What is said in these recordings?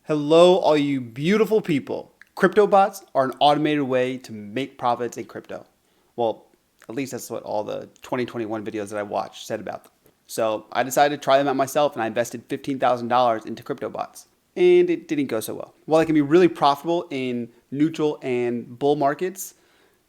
Hello, all you beautiful people. Crypto bots are an automated way to make profits in crypto. Well, at least that's what all the 2021 videos that I watched said about them. So I decided to try them out myself and I invested $15,000 into crypto bots. And it didn't go so well. While they can be really profitable in neutral and bull markets,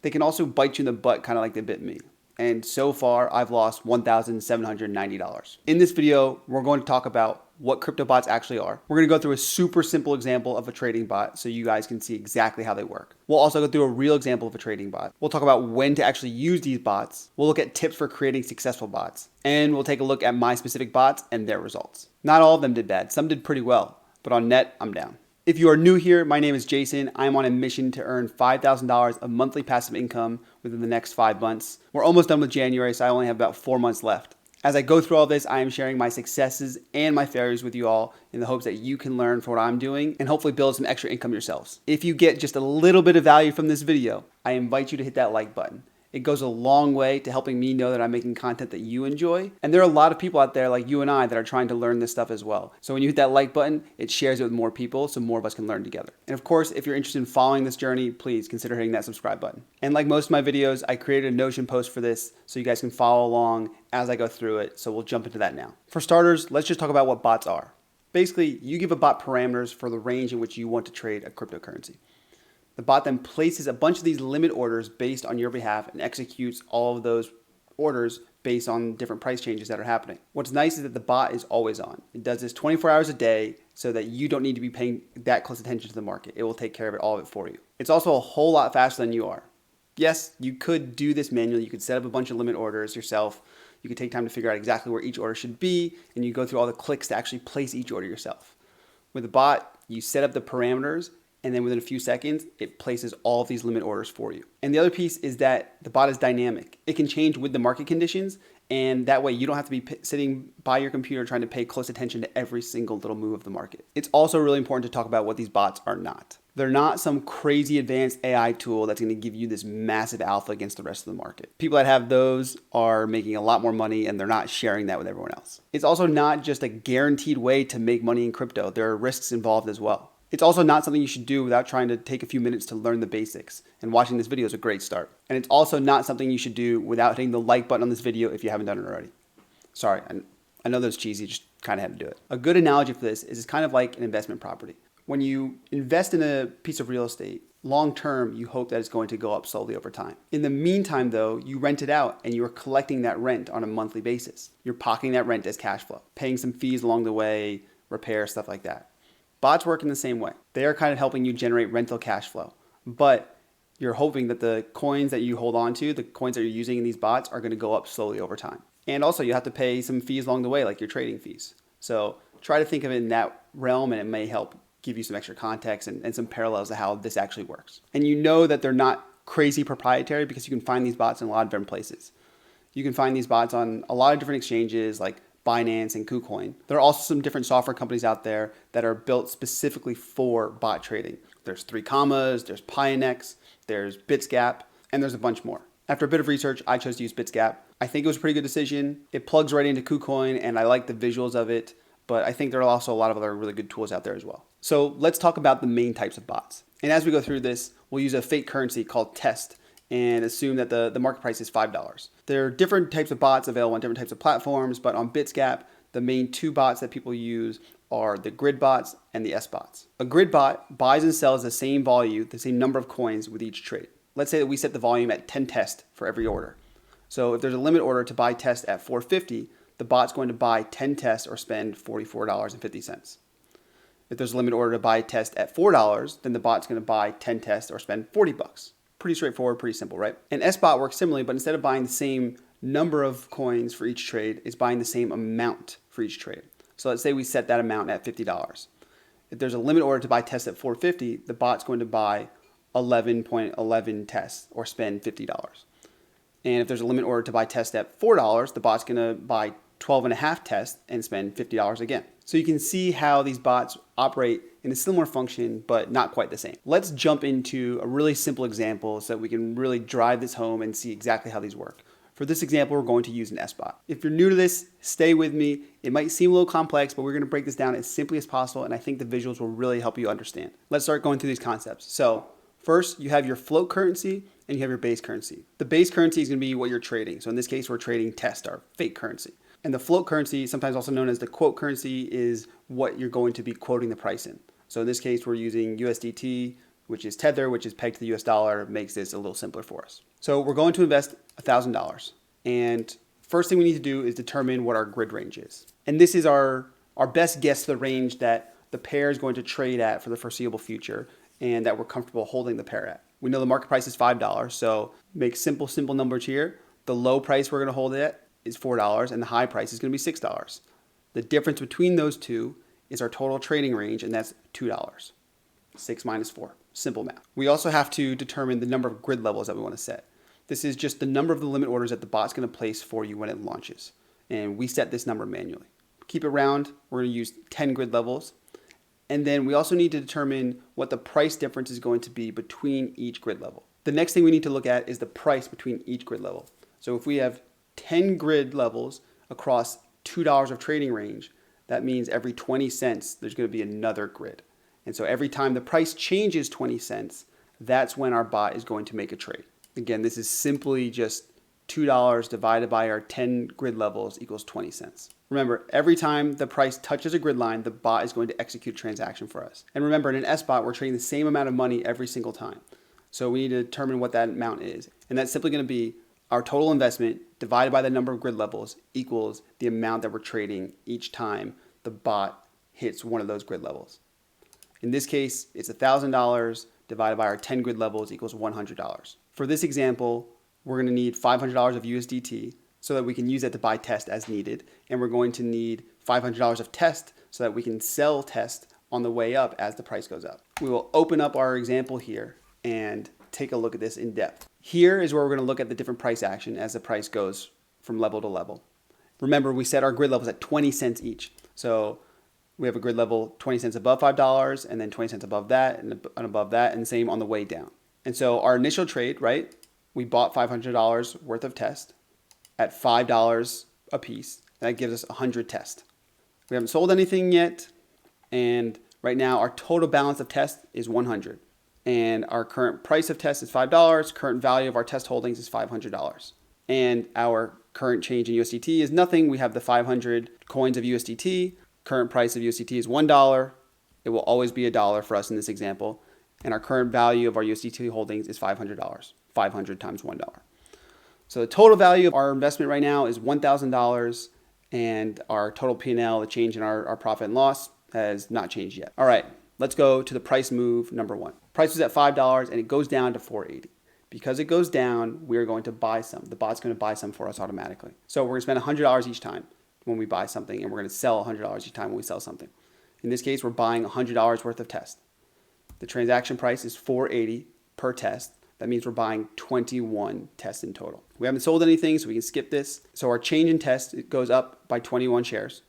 they can also bite you in the butt, kind of like they bit me. And so far, I've lost $1,790. In this video, we're going to talk about what crypto bots actually are. We're going to go through a super simple example of a trading bot so you guys can see exactly how they work. We'll also go through a real example of a trading bot. We'll talk about when to actually use these bots. We'll look at tips for creating successful bots. And we'll take a look at my specific bots and their results. Not all of them did bad. Some did pretty well, but on net, I'm down. If you are new here, my name is Jason. I'm on a mission to earn $5,000 of monthly passive income within the next 5 months. We're almost done with January, so I only have about 4 months left. As I go through all this, I am sharing my successes and my failures with you all in the hopes that you can learn from what I'm doing and hopefully build some extra income yourselves. If you get just a little bit of value from this video, I invite you to hit that like button. It goes a long way to helping me know that I'm making content that you enjoy. And there are a lot of people out there like you and I that are trying to learn this stuff as well. So when you hit that like button, it shares it with more people so more of us can learn together. And of course, if you're interested in following this journey, please consider hitting that subscribe button. And like most of my videos, I created a Notion post for this so you guys can follow along as I go through it. So we'll jump into that now. For starters, let's just talk about what bots are. Basically, you give a bot parameters for the range in which you want to trade a cryptocurrency. The bot then places a bunch of these limit orders based on your behalf and executes all of those orders based on different price changes that are happening. What's nice is that the bot is always on. It does this 24 hours a day so that you don't need to be paying that close attention to the market. It will take care of all of it for you. It's also a whole lot faster than you are. Yes, you could do this manually. You could set up a bunch of limit orders yourself. You could take time to figure out exactly where each order should be, and you go through all the clicks to actually place each order yourself. With the bot, you set up the parameters, and then within a few seconds, it places all of these limit orders for you. And the other piece is that the bot is dynamic. It can change with the market conditions, and that way you don't have to be sitting by your computer trying to pay close attention to every single little move of the market. It's also really important to talk about what these bots are not. They're not some crazy advanced AI tool that's going to give you this massive alpha against the rest of the market. People that have those are making a lot more money and they're not sharing that with everyone else. It's also not just a guaranteed way to make money in crypto. There are risks involved as well. It's also not something you should do without trying to take a few minutes to learn the basics, and watching this video is a great start. And it's also not something you should do without hitting the like button on this video if you haven't done it already. Sorry, I know that was cheesy, just kind of had to do it. A good analogy for this is it's kind of like an investment property. When you invest in a piece of real estate, long term, you hope that it's going to go up slowly over time. In the meantime, though, you rent it out and you are collecting that rent on a monthly basis. You're pocketing that rent as cash flow, paying some fees along the way, repair, stuff like that. Bots work in the same way. They are kind of helping you generate rental cash flow, but you're hoping that the coins that you hold on to, the coins that you're using in these bots are going to go up slowly over time. And also you have to pay some fees along the way, like your trading fees. So try to think of it in that realm and it may help give you some extra context and some parallels to how this actually works. And you know that they're not crazy proprietary because you can find these bots in a lot of different places. You can find these bots on a lot of different exchanges like Binance and KuCoin. There are also some different software companies out there that are built specifically for bot trading. There's 3 Commas, there's Pionex, there's Bitsgap, and there's a bunch more. After a bit of research, I chose to use Bitsgap. I think it was a pretty good decision. It plugs right into KuCoin and I like the visuals of it, but I think there are also a lot of other really good tools out there as well. So let's talk about the main types of bots. And as we go through this, we'll use a fake currency called TEST and assume that the market price is $5. There are different types of bots available on different types of platforms, but on Bitsgap, the main 2 bots that people use are the grid bots and the S bots. A grid bot buys and sells the same volume, the same number of coins with each trade. Let's say that we set the volume at 10 TEST for every order. So if there's a limit order to buy TEST at $4.50, the bot's going to buy 10 TEST or spend $44.50. If there's a limit order to buy TEST at $4, then the bot's going to buy 10 TEST or spend $40. Pretty straightforward, pretty simple, right? An S-bot works similarly, but instead of buying the same number of coins for each trade, it's buying the same amount for each trade. So let's say we set that amount at $50. If there's a limit order to buy tests at $4.50, the bot's going to buy 11.11 tests or spend $50. And if there's a limit order to buy tests at $4, the bot's going to buy 12.5 tests and spend $50 again. So you can see how these bots operate in a similar function, but not quite the same. Let's jump into a really simple example so that we can really drive this home and see exactly how these work. For this example, we're going to use an SBot. If you're new to this, stay with me. It might seem a little complex, but we're going to break this down as simply as possible, and I think the visuals will really help you understand. Let's start going through these concepts. So first, you have your float currency and you have your base currency. The base currency is going to be what you're trading. So in this case, we're trading test, our fake currency. And the float currency, sometimes also known as the quote currency, is what you're going to be quoting the price in. So in this case, we're using USDT, which is Tether, which is pegged to the US dollar, makes this a little simpler for us. So we're going to invest $1,000. And first thing we need to do is determine what our grid range is. And this is our best guess, the range that the pair is going to trade at for the foreseeable future and that we're comfortable holding the pair at. We know the market price is $5, so make simple numbers here. The low price we're going to hold it at is $4 and the high price is going to be $6. The difference between those two is our total trading range, and that's $2. 6 minus 4. Simple math. We also have to determine the number of grid levels that we want to set. This is just the number of the limit orders that the bot's going to place for you when it launches. And we set this number manually. Keep it round. We're going to use 10 grid levels. And then we also need to determine what the price difference is going to be between each grid level. The next thing we need to look at is the price between each grid level. So if we have 10 grid levels across $2 of trading range, that means every 20 cents there's going to be another grid. And so every time the price changes 20 cents, that's when our bot is going to make a trade. Again, this is simply just $2 divided by our 10 grid levels equals 20 cents. Remember, every time the price touches a grid line, the bot is going to execute a transaction for us. And remember, in an SBot, we're trading the same amount of money every single time. So we need to determine what that amount is. And that's simply going to be our total investment divided by the number of grid levels equals the amount that we're trading each time the bot hits one of those grid levels. In this case, it's $1,000 divided by our 10 grid levels equals $100. For this example, we're going to need $500 of USDT so that we can use that to buy test as needed. And we're going to need $500 of test so that we can sell test on the way up as the price goes up. We will open up our example here and take a look at this in depth. Here is where we're going to look at the different price action as the price goes from level to level. Remember, we set our grid levels at 20 cents each. So we have a grid level 20 cents above $5 and then 20 cents above that and above that, and same on the way down. And so our initial trade, right, we bought $500 worth of test at $5 a piece. And that gives us 100 test. We haven't sold anything yet. And right now our total balance of test is 100. And our current price of test is $5. Current value of our test holdings is $500. And our current change in USDT is nothing. We have the 500 coins of USDT. Current price of USDT is $1. It will always be $1 for us in this example. And our current value of our USDT holdings is $500. 500 times $1. So the total value of our investment right now is $1,000, and our total P&L, the change in our profit and loss, has not changed yet. All right, let's go to the price move number one. Price was at $5 and it goes down to $4.80. Because it goes down, we're going to buy some. The bot's going to buy some for us automatically. So we're going to spend $100 each time when we buy something, and we're going to sell $100 each time when we sell something. In this case, we're buying $100 worth of test. The transaction price is $4.80 per test. That means we're buying 21 tests in total. We haven't sold anything, so we can skip this. So our change in test, it goes up by 21 shares.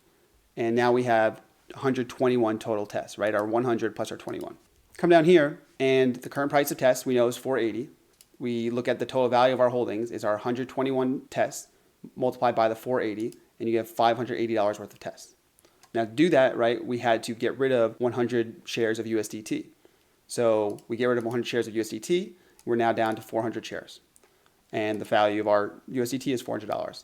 And now we have 121 total tests, right? Our 100 plus our 21. Come down here, and the current price of tests we know is $4.80. We look at the total value of our holdings is our 121 tests multiplied by the $4.80, and you have $580 worth of tests. Now to do that, right, we had to get rid of 100 shares of USDT. So we get rid of 100 shares of USDT. We're now down to 400 shares. And the value of our USDT is $400.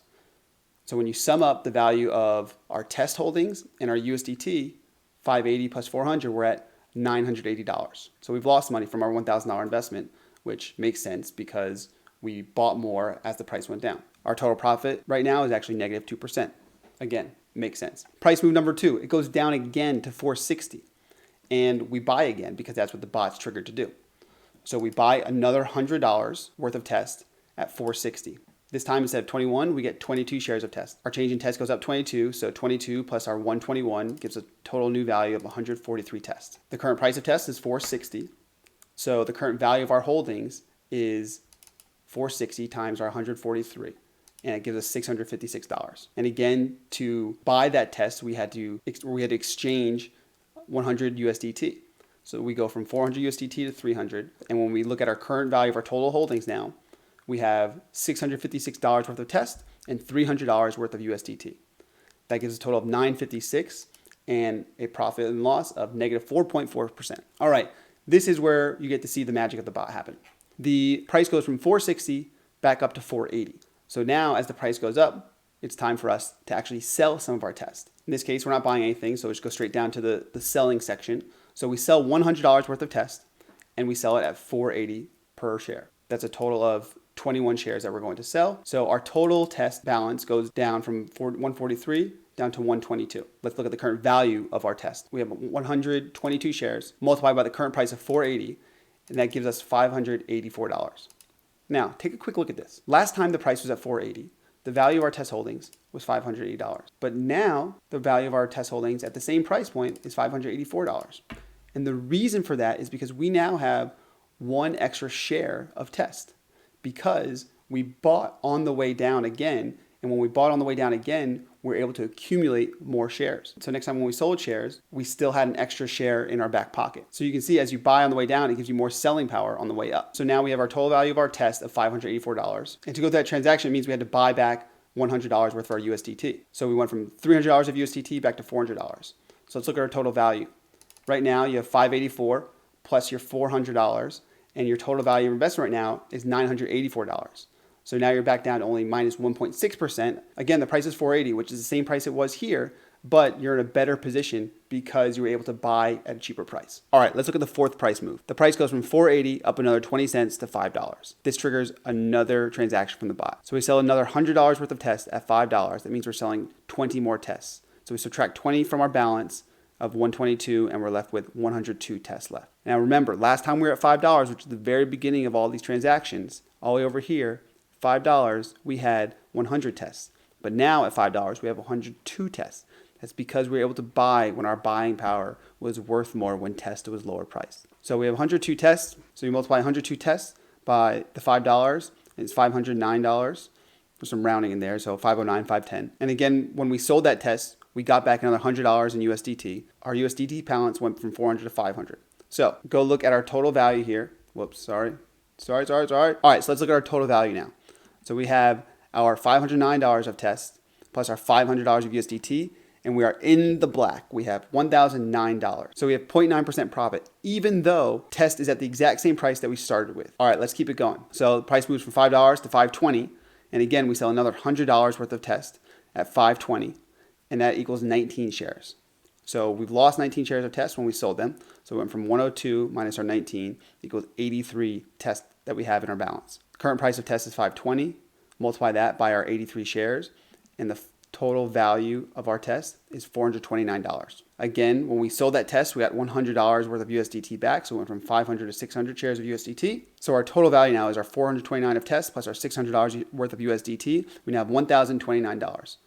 So when you sum up the value of our test holdings and our USDT, 580 plus 400, we're at $980. So we've lost money from our $1,000 investment, which makes sense because we bought more as the price went down. Our total profit right now is actually negative 2%. Again, makes sense. Price move number two, it goes down again to 460. And we buy again because that's what the bot's triggered to do. So we buy another $100 worth of test at 460. This time instead of 21, we get 22 shares of test. Our change in test goes up 22, so 22 plus our 121 gives a total new value of 143 tests. The current price of test is 460. So the current value of our holdings is 460 times our 143. And it gives us $656. And again, to buy that test, we had to exchange 100 USDT. So we go from 400 USDT to 300. And when we look at our current value of our total holdings now, we have $656 worth of test and $300 worth of USDT. That gives a total of $956 and a profit and loss of negative 4.4%. All right, this is where you get to see the magic of the bot happen. The price goes from 460 back up to 480. So now as the price goes up, it's time for us to actually sell some of our tests. In this case, we're not buying anything, so we just go straight down to the selling section. So we sell $100 worth of test, and we sell it at $480 per share. That's a total of 21 shares that we're going to sell. So our total test balance goes down from 143 down to 122. Let's look at the current value of our test. We have 122 shares multiplied by the current price of 480, and that gives us $584. Now, take a quick look at this. Last time the price was at 480, the value of our test holdings was $580. But now the value of our test holdings at the same price point is $584. And the reason for that is because we now have one extra share of test because we bought on the way down again. And when we bought on the way down again, we're able to accumulate more shares. So next time when we sold shares, we still had an extra share in our back pocket. So you can see as you buy on the way down, it gives you more selling power on the way up. So now we have our total value of our test of $584. And to go through that transaction, it means we had to buy back $100 worth of our USDT. So we went from $300 of USDT back to $400. So let's look at our total value. Right now you have $584 plus your $400, and your total value of investment right now is $984. So now you're back down to only minus 1.6%. Again, the price is $480, which is the same price it was here, but you're in a better position because you were able to buy at a cheaper price. All right, let's look at the fourth price move. The price goes from $480 up another 20 cents to $5. This triggers another transaction from the bot. So we sell another $100 worth of tests at $5. That means we're selling 20 more tests. So we subtract 20 from our balance of 122, and we're left with 102 tests left. Now remember, last time we were at $5, which is the very beginning of all these transactions, all the way over here, $5, we had 100 tests. But now at $5, we have 102 tests. That's because we were able to buy when our buying power was worth more when test was lower priced. So we have 102 tests. So you multiply 102 tests by the $5, and it's $509. There's some rounding in there, so 509, 510. And again, when we sold that test, we got back another $100 in USDT. Our USDT balance went from 400 to 500. So go look at our total value here. Whoops, sorry. All right, so let's look at our total value now. So we have our $509 of tests plus our $500 of USDT, and we are in the black. We have $1,009. So we have 0.9% profit, even though test is at the exact same price that we started with. All right, let's keep it going. So the price moves from $5 to $520. And again, we sell another $100 worth of test at $520, and that equals 19 shares. So we've lost 19 shares of test when we sold them. So we went from 102 minus our 19 equals 83 tests that we have in our balance. Current price of test is $520. Multiply that by our 83 shares, and the total value of our test is $429. Again, when we sold that test, we got $100 worth of USDT back. So we went from 500 to 600 shares of USDT. So our total value now is our $429 of test plus our $600 worth of USDT. We now have $1,029.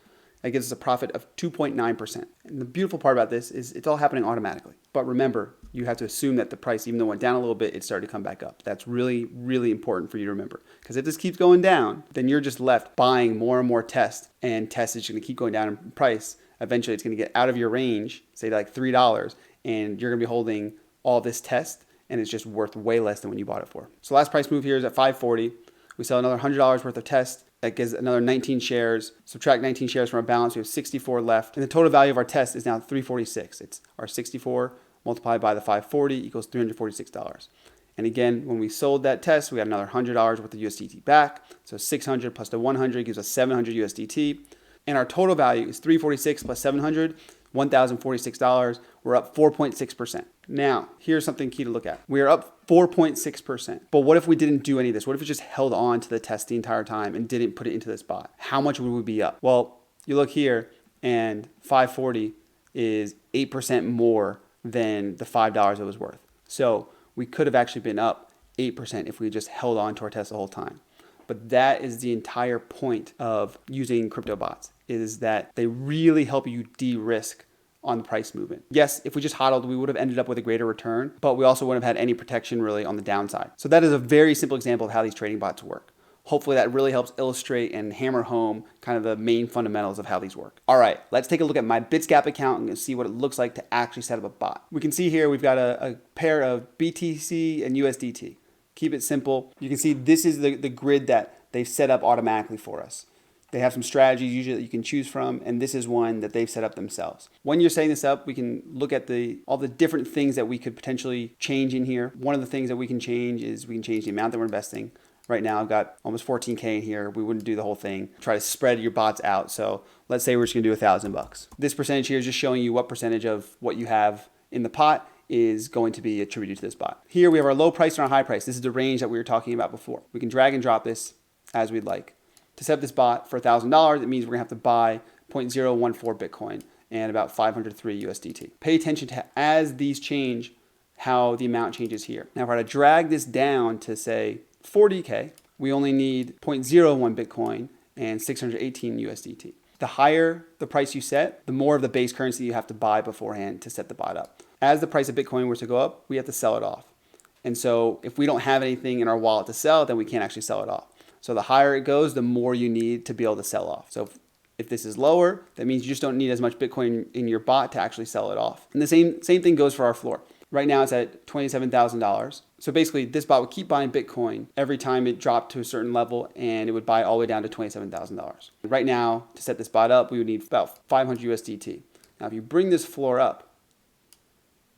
That gives us a profit of 2.9%. And the beautiful part about this is it's all happening automatically. But remember, you have to assume that the price, even though it went down a little bit, it started to come back up. That's really, really important for you to remember. Because if this keeps going down, then you're just left buying more and more tests, and test is going to keep going down in price. Eventually, it's going to get out of your range, say like $3, and you're going to be holding all this test, and it's just worth way less than when you bought it for. So last price move here is at $540. We sell another $100 worth of test. That gives another 19 shares. Subtract 19 shares from our balance. We have 64 left. And the total value of our test is now 346. It's our 64 multiplied by the 540 equals $346. And again, when we sold that test, we got another $100 worth of USDT back. So 600 plus the 100 gives us 700 USDT. And our total value is 346 plus 700, $1,046. We're up 4.6%. Now, here's something key to look at. We are up 4.6%. But what if we didn't do any of this? What if we just held on to the test the entire time and didn't put it into this bot? How much would we be up? Well, you look here, and 540 is 8% more than the $5 it was worth. So we could have actually been up 8% if we just held on to our test the whole time. But that is the entire point of using crypto bots, is that they really help you de-risk on the price movement. Yes, if we just hodled, we would have ended up with a greater return, but we also wouldn't have had any protection really on the downside. So that is a very simple example of how these trading bots work. Hopefully that really helps illustrate and hammer home kind of the main fundamentals of how these work. All right, let's take a look at my Bitsgap account and see what it looks like to actually set up a bot. We can see here we've got a pair of BTC and USDT. Keep it simple. You can see this is the grid that they've set up automatically for us. They have some strategies usually that you can choose from, and this is one that they've set up themselves. When you're setting this up, we can look at all the different things that we could potentially change in here. One of the things that we can change is we can change the amount that we're investing. Right now I've got almost 14K in here. We wouldn't do the whole thing. Try to spread your bots out. So let's say we're just gonna do $1,000. This percentage here is just showing you what percentage of what you have in the pot is going to be attributed to this bot. Here we have our low price and our high price. This is the range that we were talking about before. We can drag and drop this as we'd like. To set up this bot for $1,000, it means we're gonna have to buy 0.014 Bitcoin and about 503 USDT. Pay attention to as these change, how the amount changes here. Now, if I were to drag this down to say 40K, we only need 0.01 Bitcoin and 618 USDT. The higher the price you set, the more of the base currency you have to buy beforehand to set the bot up. As the price of Bitcoin were to go up, we have to sell it off. And so if we don't have anything in our wallet to sell, then we can't actually sell it off. So the higher it goes, the more you need to be able to sell off. So if this is lower, that means you just don't need as much Bitcoin in your bot to actually sell it off. And the same thing goes for our floor. Right now it's at $27,000. So basically this bot would keep buying Bitcoin every time it dropped to a certain level, and it would buy all the way down to $27,000. Right now, to set this bot up, we would need about 500 USDT. Now if you bring this floor up,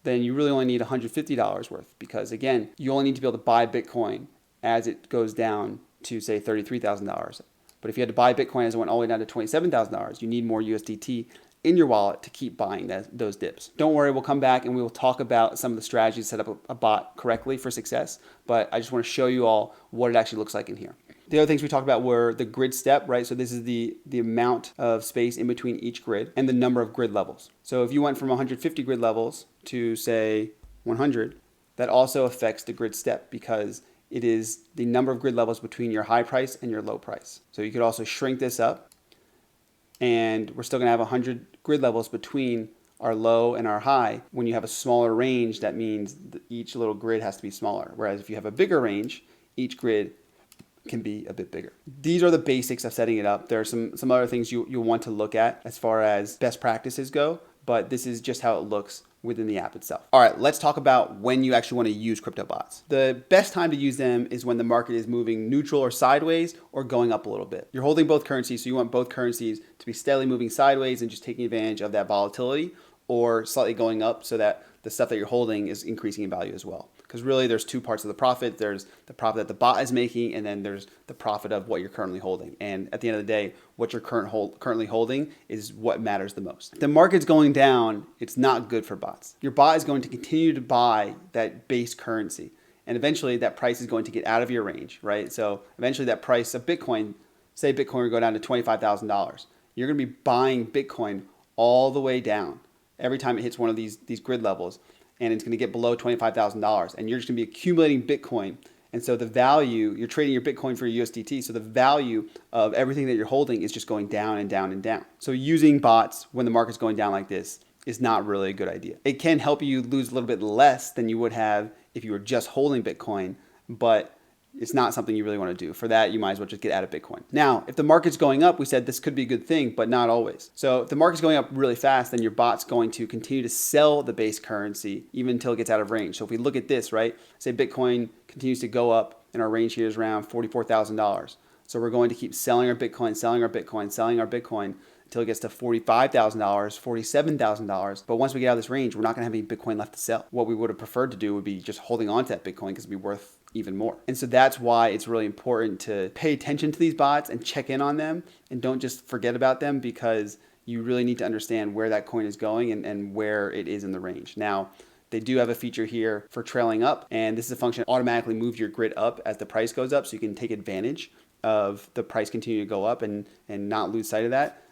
then you really only need $150 worth, because again, you only need to be able to buy Bitcoin as it goes down to say $33,000. But if you had to buy Bitcoin as it went all the way down to $27,000, you need more USDT in your wallet to keep buying those dips. Don't worry, we'll come back and we will talk about some of the strategies to set up a bot correctly for success, but I just want to show you all what it actually looks like in here. The other things we talked about were the grid step, right? So this is the amount of space in between each grid and the number of grid levels. So if you went from 150 grid levels to say 100, that also affects the grid step, because it is the number of grid levels between your high price and your low price. So you could also shrink this up, and we're still gonna have 100 grid levels between our low and our high. When you have a smaller range, that means that each little grid has to be smaller. Whereas if you have a bigger range, each grid can be a bit bigger. These are the basics of setting it up. There are some other things you'll want to look at as far as best practices go, but this is just how it looks within the app itself. All right, let's talk about when you actually want to use crypto bots. The best time to use them is when the market is moving neutral or sideways or going up a little bit. You're holding both currencies, so you want both currencies to be steadily moving sideways and just taking advantage of that volatility, or slightly going up so that the stuff that you're holding is increasing in value as well. Because really there's two parts of the profit. There's the profit that the bot is making, and then there's the profit of what you're currently holding. And at the end of the day, what you're currently holding is what matters the most. If the market's going down, it's not good for bots. Your bot is going to continue to buy that base currency, and eventually that price is going to get out of your range, right? So eventually that price of Bitcoin, say Bitcoin would go down to $25,000, you're gonna be buying Bitcoin all the way down every time it hits one of these grid levels, and it's going to get below $25,000, and you're just going to be accumulating Bitcoin. And so the value, you're trading your Bitcoin for your USDT, so the value of everything that you're holding is just going down and down and down. So using bots when the market's going down like this is not really a good idea. It can help you lose a little bit less than you would have if you were just holding Bitcoin, but it's not something you really want to do. For that, you might as well just get out of Bitcoin. Now, if the market's going up, we said this could be a good thing, but not always. So if the market's going up really fast, then your bot's going to continue to sell the base currency even until it gets out of range. So if we look at this, right, say Bitcoin continues to go up, and our range here is around $44,000. So we're going to keep selling our Bitcoin, selling our Bitcoin, selling our Bitcoin until it gets to $45,000, $47,000. But once we get out of this range, we're not going to have any Bitcoin left to sell. What we would have preferred to do would be just holding on to that Bitcoin because it'd be worth even more. And so that's why it's really important to pay attention to these bots and check in on them, and don't just forget about them, because you really need to understand where that coin is going and where it is in the range. Now, they do have a feature here for trailing up, and this is a function that automatically moves your grid up as the price goes up, so you can take advantage of the price continuing to go up and not lose sight of that.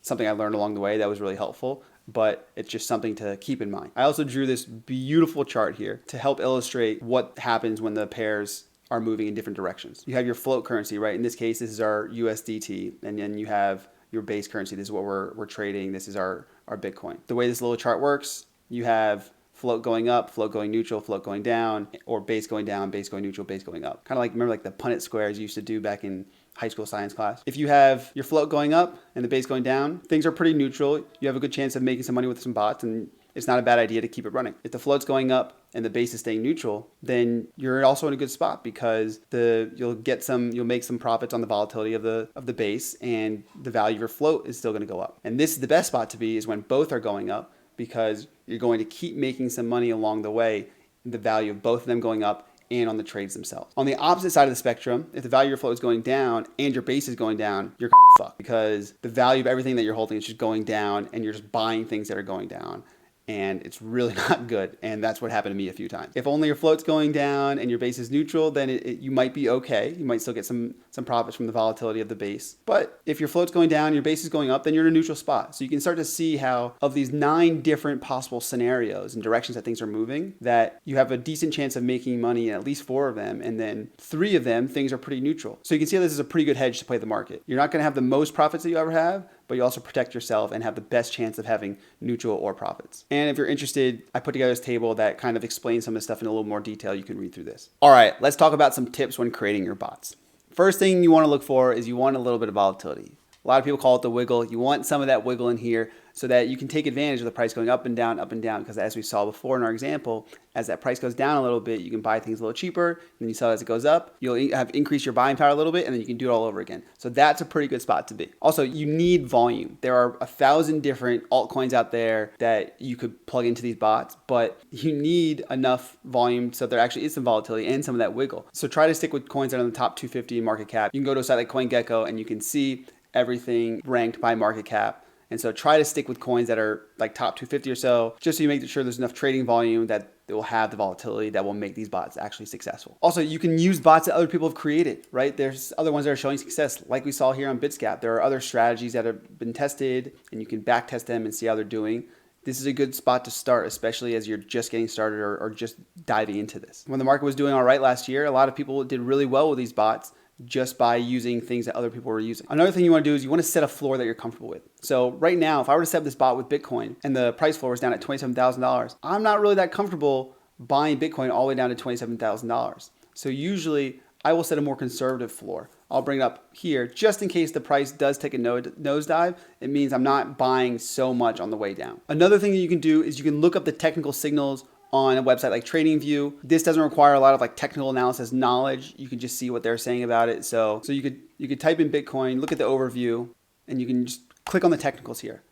Something I learned along the way that was really helpful, but it's just something to keep in mind. I also drew this beautiful chart here to help illustrate what happens when the pairs are moving in different directions. You have your float currency, right? In this case, this is our USDT, and then you have your base currency. This is what we're trading. This is our Bitcoin. The way this little chart works, you have float going up, float going neutral, float going down, or base going down, base going neutral, base going up. Kind of like, remember like the Punnett squares you used to do back in high school science class. If you have your float going up and the base going down, things are pretty neutral. You have a good chance of making some money with some bots, and it's not a bad idea to keep it running. If the float's going up and the base is staying neutral, then you're also in a good spot because you'll make some profits on the volatility of the base, and the value of your float is still going to go up. And this is the best spot to be, is when both are going up, because you're going to keep making some money along the way, the value of both of them going up and on the trades themselves. On the opposite side of the spectrum, if the value of your float is going down and your base is going down, you're kind of fucked, because the value of everything that you're holding is just going down, and you're just buying things that are going down. And it's really not good. And that's what happened to me a few times. If only your float's going down and your base is neutral, then you might be okay. You might still get some profits from the volatility of the base. But if your float's going down, your base is going up, then you're in a neutral spot. So you can start to see how, of these 9 different possible scenarios and directions that things are moving, that you have a decent chance of making money in at least 4 of them. And then 3 of them, things are pretty neutral. So you can see how this is a pretty good hedge to play the market. You're not going to have the most profits that you ever have, but you also protect yourself and have the best chance of having neutral or profits. And if you're interested, I put together this table that kind of explains some of this stuff in a little more detail. You can read through this. All right, let's talk about some tips when creating your bots. First thing you want to look for is you want a little bit of volatility. A lot of people call it the wiggle. You want some of that wiggle in here so that you can take advantage of the price going up and down, because as we saw before in our example, as that price goes down a little bit, you can buy things a little cheaper. And then you saw as it goes up, you'll have increased your buying power a little bit, and then you can do it all over again. So that's a pretty good spot to be. Also, you need volume. There are 1,000 different altcoins out there that you could plug into these bots, but you need enough volume so there actually is some volatility and some of that wiggle. So try to stick with coins that are in the top 250 in market cap. You can go to a site like CoinGecko and you can see everything ranked by market cap. And so try to stick with coins that are like top 250 or so, just so you make sure there's enough trading volume that it will have the volatility that will make these bots actually successful. Also, you can use bots that other people have created, right? There's other ones that are showing success, like we saw here on Bitsgap. There are other strategies that have been tested, and you can back test them and see how they're doing. This is a good spot to start, especially as you're just getting started or just diving into this. When the market was doing all right last year, a lot of people did really well with these bots just by using things that other people were using. Another thing you want to do is you want to set a floor that you're comfortable with. So right now, if I were to set up this bot with Bitcoin and the price floor was down at $27,000, I'm not really that comfortable buying Bitcoin all the way down to $27,000. So usually I will set a more conservative floor. I'll bring it up here just in case the price does take a nosedive. It means I'm not buying so much on the way down. Another thing that you can do is you can look up the technical signals on a website like TradingView. This doesn't require a lot of like technical analysis knowledge. You can just see what they're saying about it. So you could type in Bitcoin, look at the overview, and you can just click on the technicals here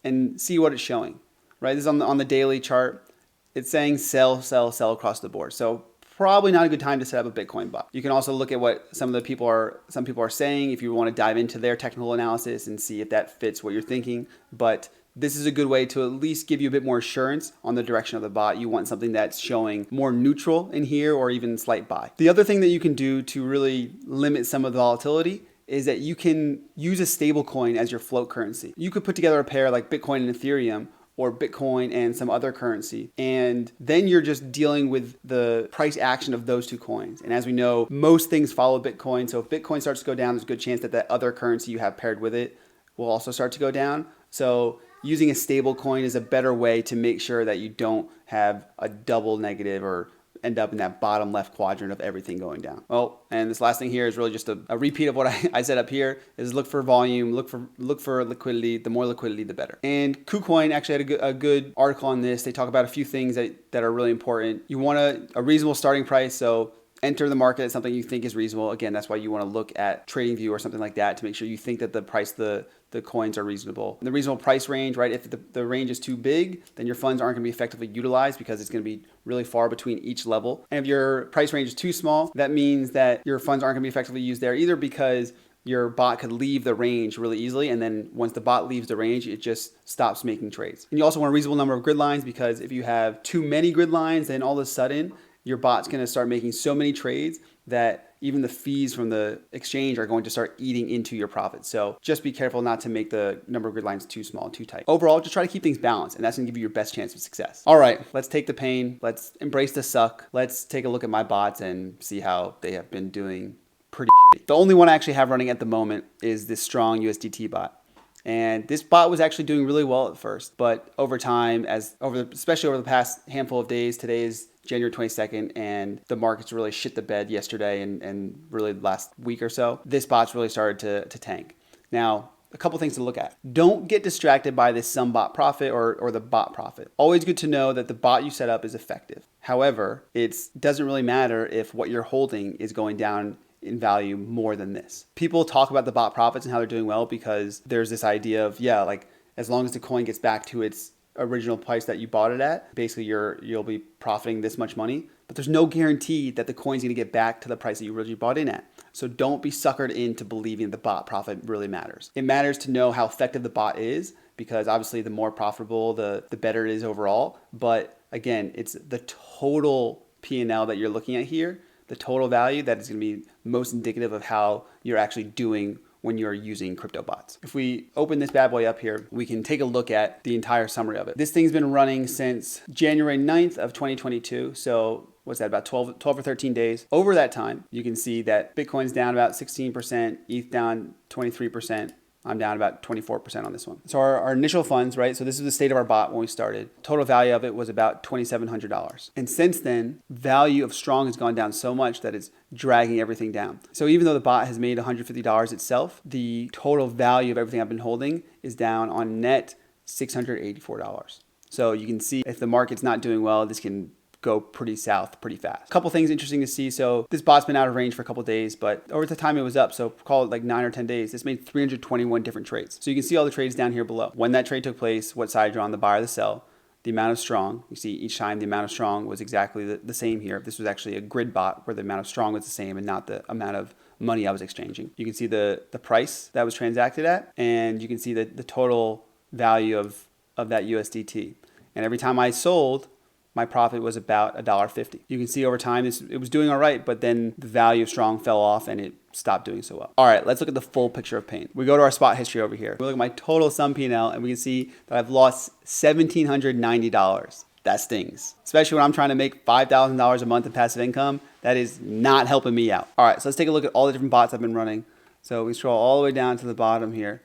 and see what it's showing. Right? This is on the daily chart. It's saying sell, sell, sell across the board. So probably not a good time to set up a Bitcoin bot. You can also look at what some people are saying if you want to dive into their technical analysis and see if that fits what you're thinking. But this is a good way to at least give you a bit more assurance on the direction of the bot. You want something that's showing more neutral in here or even slight buy. The other thing that you can do to really limit some of the volatility is that you can use a stable coin as your float currency. You could put together a pair like Bitcoin and Ethereum, or Bitcoin and some other currency. And then you're just dealing with the price action of those two coins. And as we know, most things follow Bitcoin. So if Bitcoin starts to go down, there's a good chance that that other currency you have paired with it will also start to go down. So using a stable coin is a better way to make sure that you don't have a double negative or end up in that bottom left quadrant of everything going down. Well, and this last thing here is really just a repeat of what I said up here, is look for volume, look for liquidity. The more liquidity, the better. And KuCoin actually had a good article on this. They talk about a few things that are really important. You want a reasonable starting price. So enter the market at something you think is reasonable. Again, that's why you want to look at TradingView or something like that to make sure you think that the price, the coins are reasonable. The reasonable price range, right? If the range is too big, then your funds aren't going to be effectively utilized because it's going to be really far between each level. And if your price range is too small, that means that your funds aren't going to be effectively used there either, because your bot could leave the range really easily. And then once the bot leaves the range, it just stops making trades. And you also want a reasonable number of grid lines, because if you have too many grid lines, then all of a sudden your bot's going to start making so many trades that even the fees from the exchange are going to start eating into your profits. So just be careful not to make the number of grid lines too small, too tight. Overall, just try to keep things balanced, and that's going to give you your best chance of success. All right, let's take the pain. Let's embrace the suck. Let's take a look at my bots and see how they have been doing pretty shitty. The only one I actually have running at the moment is this strong USDT bot. And this bot was actually doing really well at first, but over time, especially over the past handful of days, today is January 22nd, and the markets really shit the bed yesterday and really last week or so, this bot's really started to tank. Now, a couple things to look at. Don't get distracted by this some bot profit or the bot profit. Always good to know that the bot you set up is effective. However, it doesn't really matter if what you're holding is going down in value more than this. People talk about the bot profits and how they're doing well because there's this idea of, yeah, like as long as the coin gets back to its original price that you bought it at, basically you'll be profiting this much money. But there's no guarantee that the coin's gonna get back to the price that you originally bought in at. So don't be suckered into believing the bot profit really matters. It matters to know how effective the bot is, because obviously the more profitable, the better it is overall. But again, it's the total P&L that you're looking at here, the total value that is gonna be most indicative of how you're actually doing when you're using crypto bots. If we open this bad boy up here, we can take a look at the entire summary of it. This thing's been running since January 9th of 2022. So what's that, about 12 or 13 days. Over that time, you can see that Bitcoin's down about 16%, ETH down 23%. I'm down about 24% on this one. So our initial funds, right? So this is the state of our bot when we started. Total value of it was about $2,700. And since then, value of Strong has gone down so much that it's dragging everything down. So even though the bot has made $150 itself, the total value of everything I've been holding is down on net $684. So you can see if the market's not doing well, this can go pretty south pretty fast. A couple things interesting to see. So this bot's been out of range for a couple days, but over the time it was up, so call it like 9 or 10 days, this made 321 different trades. So you can see all the trades down here below. When that trade took place, what side you're on, the buy or the sell, the amount of Strong. You see each time the amount of Strong was exactly the same here. This was actually a grid bot where the amount of Strong was the same and not the amount of money I was exchanging. You can see the price that was transacted at, and you can see the total value of that USDT. And every time I sold, my profit was about $1.50. You can see over time it was doing all right, but then the value of Strong fell off and it stopped doing so well. All right, let's look at the full picture of pain. We go to our spot history over here. We look at my total sum P&L and we can see that I've lost $1,790. That stings, especially when I'm trying to make $5,000 a month in passive income. That is not helping me out. All right, so let's take a look at all the different bots I've been running. So we scroll all the way down to the bottom here.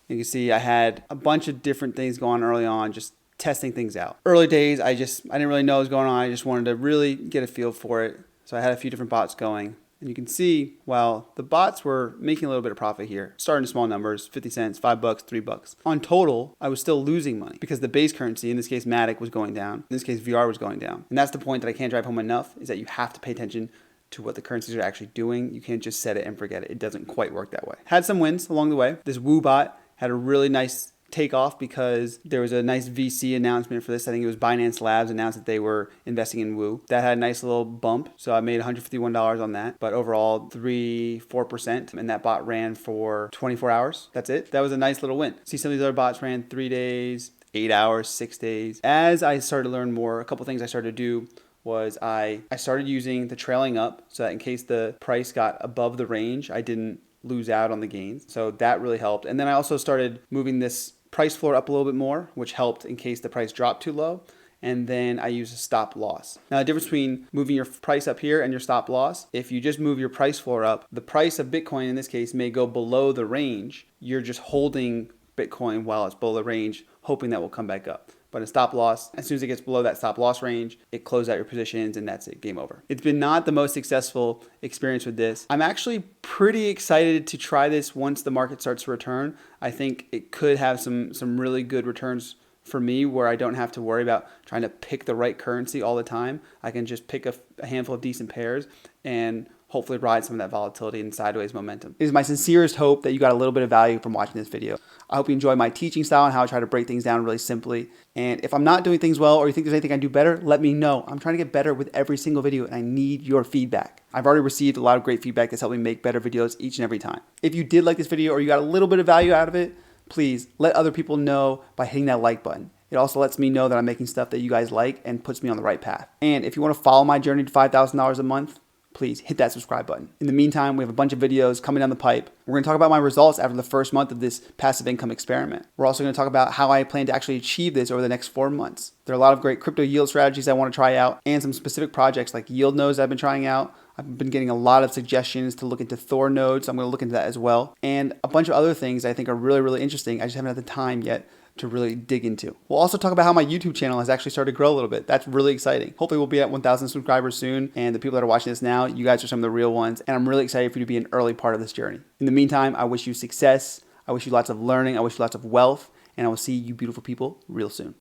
You can see I had a bunch of different things going early on, just testing things out. Early days, I didn't really know what was going on. I just wanted to really get a feel for it. So I had a few different bots going. And you can see, while the bots were making a little bit of profit here, starting to small numbers, 50 cents, $5, $3. On total, I was still losing money because the base currency, in this case, Matic, was going down. In this case, VR was going down. And that's the point that I can't drive home enough, is that you have to pay attention to what the currencies are actually doing. You can't just set it and forget it. It doesn't quite work that way. Had some wins along the way. This Woo bot had a really nice take off because there was a nice VC announcement for this. I think it was Binance Labs announced that they were investing in Woo. That had a nice little bump. So I made $151 on that. But overall, 4%. And that bot ran for 24 hours. That's it. That was a nice little win. See, some of these other bots ran 3 days, 8 hours, 6 days. As I started to learn more, a couple things I started to do was I started using the trailing up so that in case the price got above the range, I didn't lose out on the gains. So that really helped. And then I also started moving this price floor up a little bit more, which helped in case the price dropped too low. And then I use a stop loss. Now the difference between moving your price up here and your stop loss, if you just move your price floor up, the price of Bitcoin in this case may go below the range. You're just holding Bitcoin while it's below the range, hoping that will come back up. But a stop loss, as soon as it gets below that stop loss range, it closes out your positions and that's it, game over. It's been not the most successful experience with this. I'm actually pretty excited to try this once the market starts to return. I think it could have some really good returns for me where I don't have to worry about trying to pick the right currency all the time. I can just pick a handful of decent pairs and hopefully ride some of that volatility and sideways momentum. It is my sincerest hope that you got a little bit of value from watching this video. I hope you enjoy my teaching style and how I try to break things down really simply. And if I'm not doing things well or you think there's anything I do better, let me know. I'm trying to get better with every single video and I need your feedback. I've already received a lot of great feedback that's helped me make better videos each and every time. If you did like this video or you got a little bit of value out of it, please let other people know by hitting that like button. It also lets me know that I'm making stuff that you guys like and puts me on the right path. And if you want to follow my journey to $5,000 a month, please hit that subscribe button. In the meantime, we have a bunch of videos coming down the pipe. We're going to talk about my results after the first month of this passive income experiment. We're also going to talk about how I plan to actually achieve this over the next 4 months. There are a lot of great crypto yield strategies I want to try out and some specific projects like yield nodes I've been trying out. I've been getting a lot of suggestions to look into Thor nodes. So I'm going to look into that as well. And a bunch of other things I think are really, really interesting. I just haven't had the time yet to really dig into. We'll also talk about how my YouTube channel has actually started to grow a little bit. That's really exciting. Hopefully we'll be at 1,000 subscribers soon. And the people that are watching this now, you guys are some of the real ones. And I'm really excited for you to be an early part of this journey. In the meantime, I wish you success. I wish you lots of learning. I wish you lots of wealth. And I will see you beautiful people real soon.